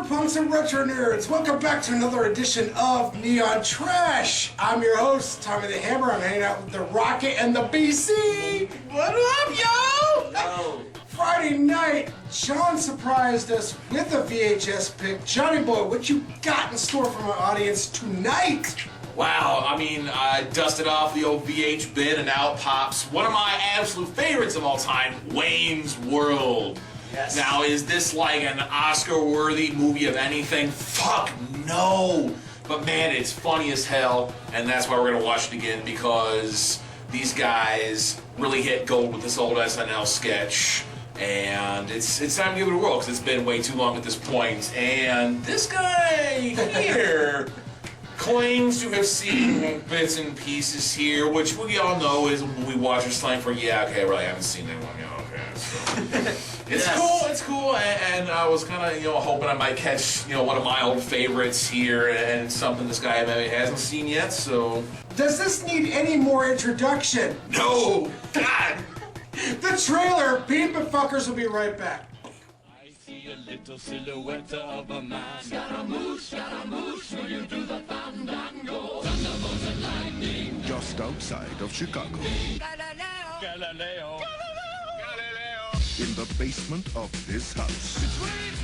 punks and retro nerds. Welcome back to another edition of Neon Trash. I'm your host, Tommy the Hammer. I'm hanging out with the Rocket and the BC. What up, yo? No. Friday night, John surprised us with a VHS pick. Johnny Boy, what you got in store for my audience tonight? Wow, I mean, I dusted off the old VH bin and out pops one of my absolute favorites of all time, Wayne's World. Yes. Now, is this like an Oscar-worthy movie of anything? Fuck no! But man, it's funny as hell, and that's why we're gonna watch it again, because these guys really hit gold with this old SNL sketch. And it's time to give it a whirl, because it's been way too long at this point. And this guy here claims to have seen bits and pieces here, which we all know is a movie watcher slang for, yeah, okay, well, I haven't seen that one yet, okay. So. It's cool, and I was kind of, hoping I might catch, one of my old favorites here, and something this guy maybe hasn't seen yet, so. Does this need any more introduction? No! God! The trailer, Beat the Fuckers will be right back. I see a little silhouette of a man. Scaramouche, will you do the fandango? Thunderbolts and lightning. Just outside of Chicago, Galileo. in the basement of this house, Wayne's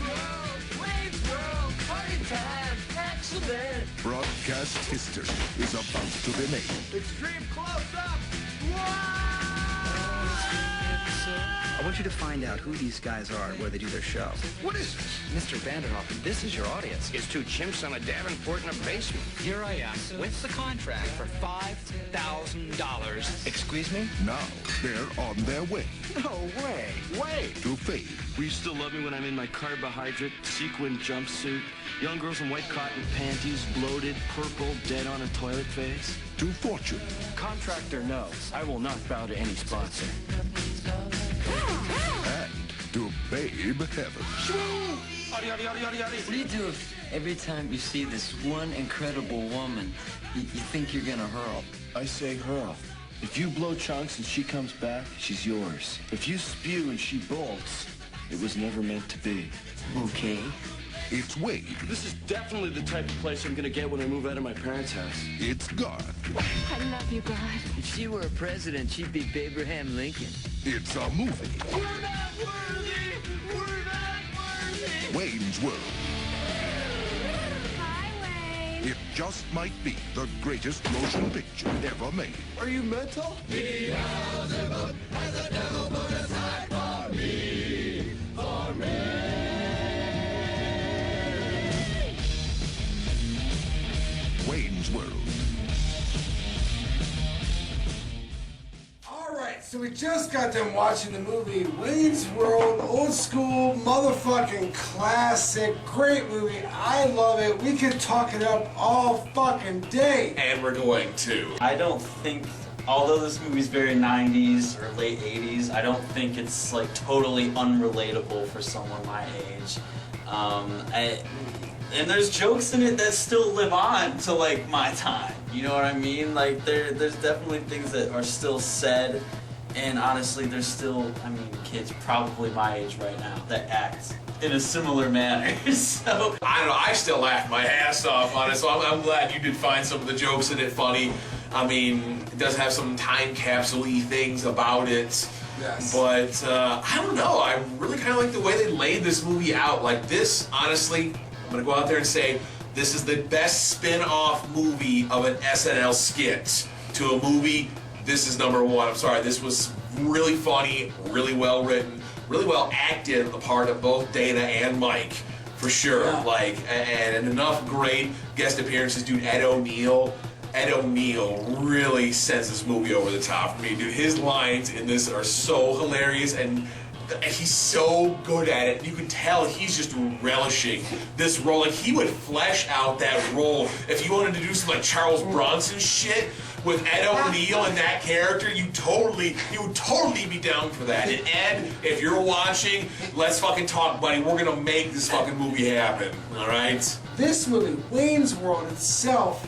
World, party time, excellent. broadcast history is about to be made. Extreme close-up. I want you to find out who these guys are and where they do their show. What is this? Mr. Vanderhoff, this is your audience. It's two chimps on a Davenport in a basement. Here I am with the contract for $5,000. Excuse me? Now they're on their way No way. Wait. to fame. Will you still love me when I'm in my carbohydrate sequin jumpsuit? Young girls in white cotton panties, bloated, purple, dead on a toilet face? To fortune. Contractor, no. I will not bow to any sponsor. And to babe heaven. What do you do if every time you see this one incredible woman, you think you're gonna hurl? I say hurl. If you blow chunks and she comes back, she's yours. If you spew and she bolts, it was never meant to be. Okay. It's Wade. This is definitely the type of place I'm gonna get when I move out of my parents' house. It's Garth. I love you, God. If she were a president, she'd be Abraham Lincoln. It's a movie. We're not worthy. We're not worthy. Wayne's World. Hi, Wayne. It just might be the greatest motion picture ever made. Are you mental? Wayne's World. Alright, so we just got done watching the movie Wayne's World, old school, motherfucking classic, great movie. I love it. We could talk it up all fucking day. And we're going to. I don't think, although this movie's very 90s or late 80s, I don't think it's like totally unrelatable for someone my age. And there's jokes in it that still live on to like my time. You know what I mean? Like there's definitely things that are still said, and honestly, there's still, kids probably my age right now that act in a similar manner. So I don't know, I still laughed my ass off on it, so I'm glad you did find some of the jokes in it funny. It does have some time capsule-y things about it. Yes. But, I don't know, I really kind of like the way they laid this movie out. Like this, honestly, I'm gonna go out there and say, this is the best spin-off movie of an SNL skit to a movie. This is number one. I'm sorry, this was really funny, really well written, really well acted on the part of both Dana and Mike, for sure. Yeah. And enough great guest appearances. Dude, Ed O'Neill really sends this movie over the top for me, dude. His lines in this are so hilarious, and he's so good at it. You can tell he's just relishing this role. Like, he would flesh out that role if you wanted to do some like Charles Bronson shit with Ed O'Neill and that character. You would totally be down for that. And Ed, if you're watching, let's fucking talk, buddy. We're gonna make this fucking movie happen. All right? This movie, Wayne's World itself,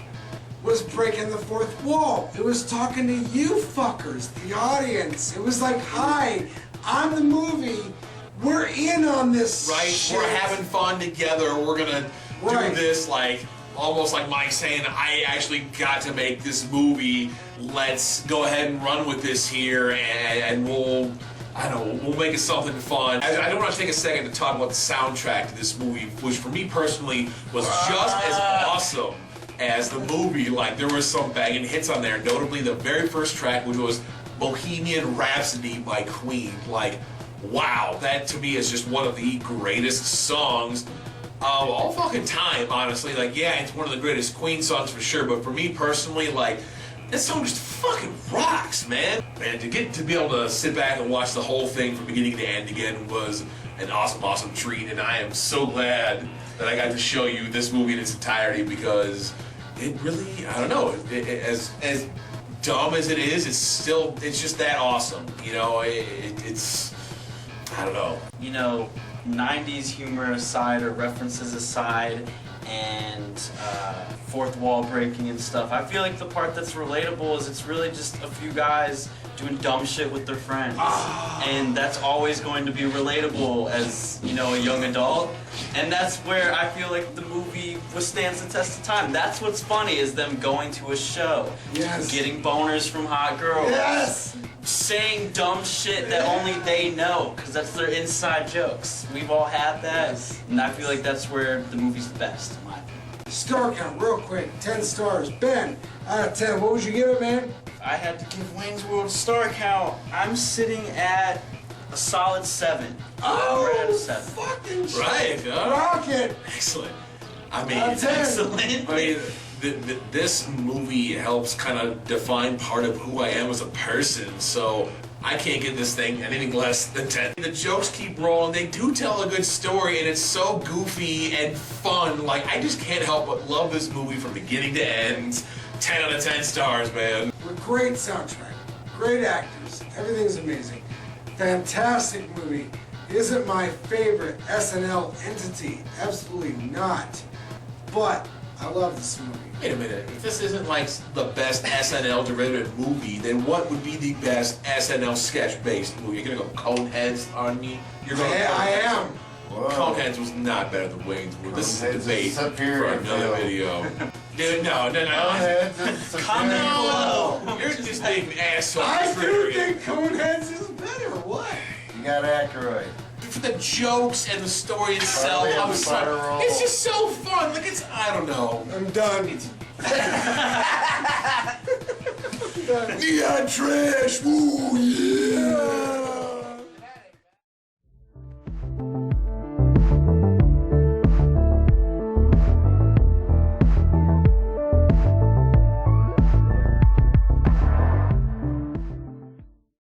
was breaking the fourth wall. It was talking to you fuckers, the audience. It was like, hi, I'm the movie. We're in on this right? shit. We're having fun together. We're gonna do this like almost like Mike saying, I actually got to make this movie. Let's go ahead and run with this here, and we'll make it something fun. I do want to take a second to talk about the soundtrack to this movie, which for me personally was just as awesome as the movie. Like, there were some banging hits on there, notably the very first track, which was Bohemian Rhapsody by Queen. Like, wow, that to me is just one of the greatest songs of all fucking time, honestly. Like, yeah, it's one of the greatest Queen songs for sure, but for me personally, like, that song just fucking rocks, man. And to be able to sit back and watch the whole thing from beginning to end again was an awesome, awesome treat, and I am so glad that I got to show you this movie in its entirety, because it really, I don't know, as dumb as it is, it's just that awesome, you know. It's I don't know. You know, 90s humor aside, or references aside, and fourth wall breaking and stuff, I feel like the part that's relatable is it's really just a few guys doing dumb shit with their friends. And that's always going to be relatable as, you know, a young adult. And that's where I feel like the movie withstands the test of time. That's what's funny, is them going to a show, getting boners from hot girls, saying dumb shit that only they know, because that's their inside jokes. We've all had that, and I feel like that's where the movie's the best, in my opinion. Star count, real quick, 10 stars. Ben, out of 10, what would you give it, man? I had to give Wayne's World a star count. I'm sitting at a solid 7. Oh, out of 7. Fucking shit. Right, Rocket. Excellent. I mean, Excellent. I mean, this movie helps kind of define part of who I am as a person, so I can't give this thing anything less than 10. The jokes keep rolling, they do tell a good story, and it's so goofy and fun. Like, I just can't help but love this movie from beginning to end. 10 out of 10 stars, man. Great soundtrack, great actors, everything's amazing. Fantastic movie. Is it my favorite SNL entity? Absolutely not. But I love this movie. Wait a minute, if this isn't like the best SNL derivative movie, then what would be the best SNL sketch-based movie? You're gonna go Coneheads on me? You're going I am. Coneheads was not better than Wayne's World. This is a debate for superior another video. Dude, no. Comment below. You're just being an asshole. I do think Coneheads is better. What? You got Aykroyd. For the jokes and the story itself, I was so, it's just so fun. Like, it's, I don't know. I'm done. Neon trash, woo, yeah!